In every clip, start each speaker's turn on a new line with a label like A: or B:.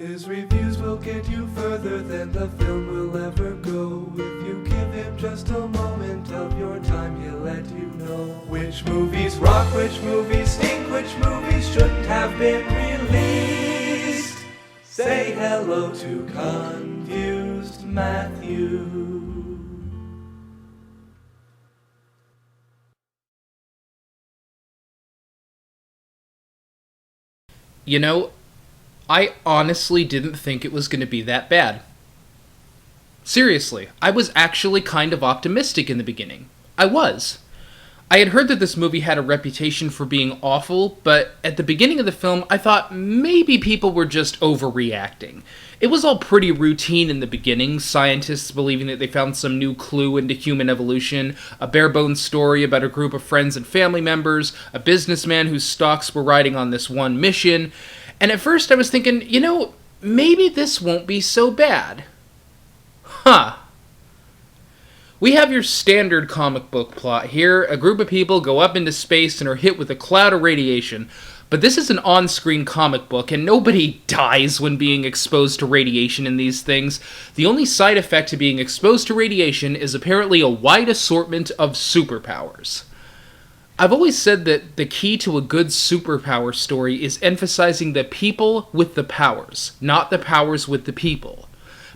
A: His reviews will get you further than the film will ever go. If you give him just a moment of your time, he'll let you know which movies rock, which movies stink, which movies shouldn't have been released. Say hello to Confused Matthew.
B: You know, I honestly didn't think it was going to be that bad. Seriously, I was actually kind of optimistic in the beginning. I was. I had heard that this movie had a reputation for being awful, but at the beginning of the film, I thought maybe people were just overreacting. It was all pretty routine in the beginning, scientists believing that they found some new clue into human evolution, a bare-bones story about a group of friends and family members, a businessman whose stocks were riding on this one mission, and at first I was thinking, maybe this won't be so bad. Huh. We have your standard comic book plot here. A group of people go up into space and are hit with a cloud of radiation. But this is an on-screen comic book, and nobody dies when being exposed to radiation in these things. The only side effect to being exposed to radiation is apparently a wide assortment of superpowers. I've always said that the key to a good superpower story is emphasizing the people with the powers, not the powers with the people.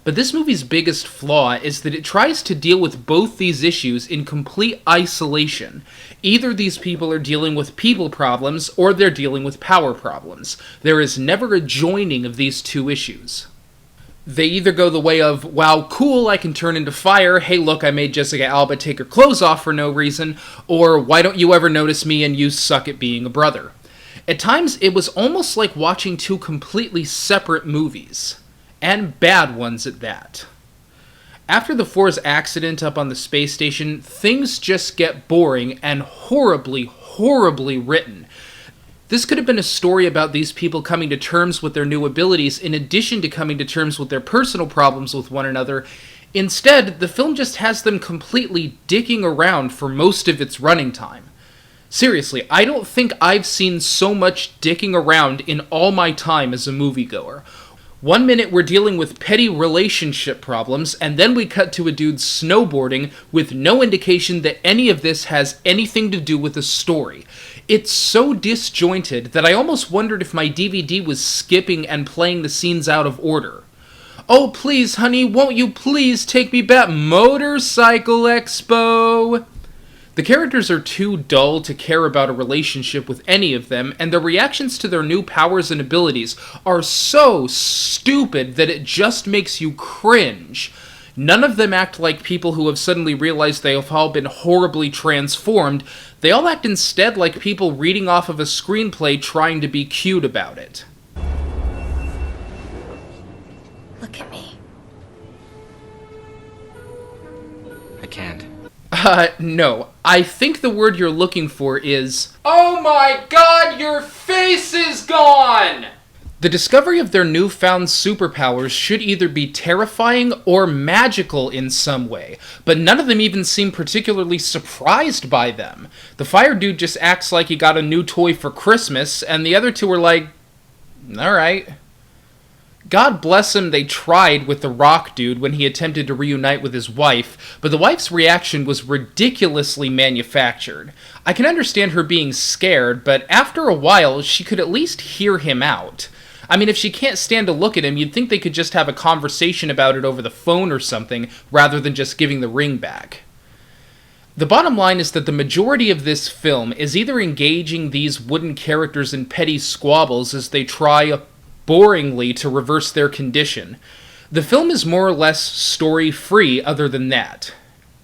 B: But this movie's biggest flaw is that it tries to deal with both these issues in complete isolation. Either these people are dealing with people problems, or they're dealing with power problems. There is never a joining of these two issues. They either go the way of, wow, cool, I can turn into fire, hey look, I made Jessica Alba take her clothes off for no reason, or why don't you ever notice me and you suck at being a brother. At times, it was almost like watching two completely separate movies. And bad ones at that. After the Four's accident up on the space station, things just get boring and horribly, horribly written. This could have been a story about these people coming to terms with their new abilities in addition to coming to terms with their personal problems with one another. Instead, the film just has them completely dicking around for most of its running time. Seriously, I don't think I've seen so much dicking around in all my time as a moviegoer. 1 minute we're dealing with petty relationship problems, and then we cut to a dude snowboarding with no indication that any of this has anything to do with the story. It's so disjointed that I almost wondered if my DVD was skipping and playing the scenes out of order. Oh please, honey, won't you please take me back? Motorcycle Expo! The characters are too dull to care about a relationship with any of them, and their reactions to their new powers and abilities are so stupid that it just makes you cringe. None of them act like people who have suddenly realized they have all been horribly transformed. They all act instead like people reading off of a screenplay trying to be cute about it.
C: Look at me.
D: I can't.
B: No. I think the word you're looking for is, oh my god, your face is gone! The discovery of their newfound superpowers should either be terrifying or magical in some way, but none of them even seem particularly surprised by them. The fire dude just acts like he got a new toy for Christmas, and the other two are like, alright. God bless him, they tried with the rock dude when he attempted to reunite with his wife, but the wife's reaction was ridiculously manufactured. I can understand her being scared, but after a while, she could at least hear him out. I mean, if she can't stand to look at him, you'd think they could just have a conversation about it over the phone or something, rather than just giving the ring back. The bottom line is that the majority of this film is either engaging these wooden characters in petty squabbles as they try boringly to reverse their condition. The film is more or less story-free other than that.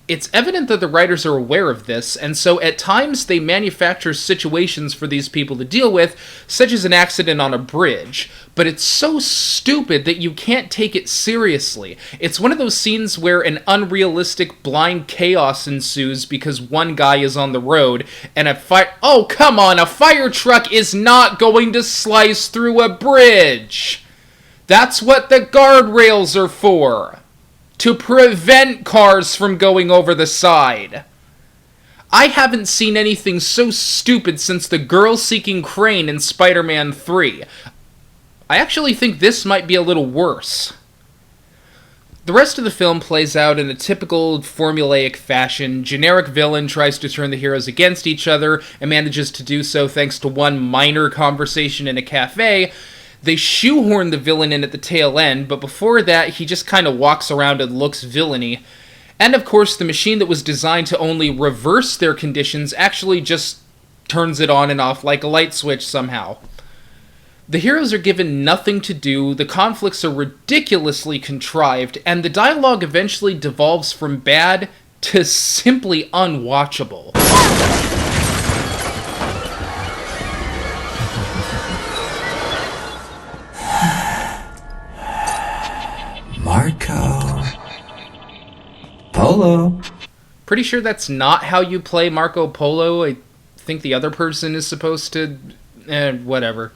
B: It's evident that the writers are aware of this, and so at times they manufacture situations for these people to deal with, such as an accident on a bridge, but it's so stupid that you can't take it seriously. It's one of those scenes where an unrealistic blind chaos ensues because one guy is on the road, and oh, come on, a fire truck is not going to slice through a bridge! That's what the guardrails are for! To prevent cars from going over the side. I haven't seen anything so stupid since the girl-seeking crane in Spider-Man 3. I actually think this might be a little worse. The rest of the film plays out in a typical formulaic fashion. Generic villain tries to turn the heroes against each other and manages to do so thanks to one minor conversation in a cafe. They shoehorn the villain in at the tail end, but before that, he just kind of walks around and looks villainy. And of course, the machine that was designed to only reverse their conditions actually just turns it on and off like a light switch somehow. The heroes are given nothing to do, the conflicts are ridiculously contrived, and the dialogue eventually devolves from bad to simply unwatchable.
A: Marco Polo.
B: Pretty sure that's not how you play Marco Polo. I think the other person is supposed to... whatever.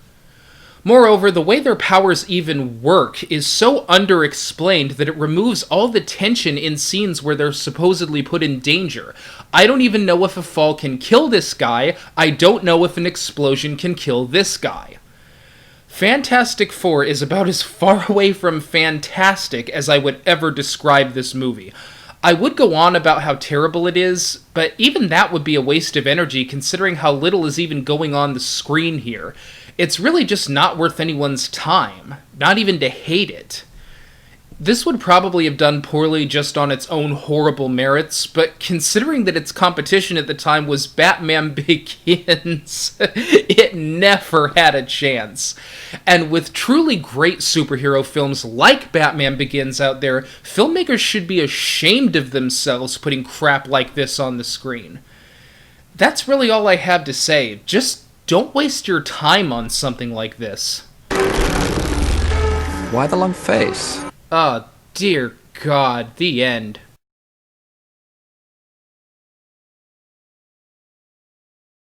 B: Moreover, the way their powers even work is so underexplained that it removes all the tension in scenes where they're supposedly put in danger. I don't even know if a fall can kill this guy. I don't know if an explosion can kill this guy. Fantastic Four is about as far away from fantastic as I would ever describe this movie. I would go on about how terrible it is, but even that would be a waste of energy considering how little is even going on the screen here. It's really just not worth anyone's time, not even to hate it. This would probably have done poorly just on its own horrible merits, but considering that its competition at the time was Batman Begins, it never had a chance. And with truly great superhero films like Batman Begins out there, filmmakers should be ashamed of themselves putting crap like this on the screen. That's really all I have to say. Just don't waste your time on something like this.
D: Why the long face?
B: Oh, dear God, the end.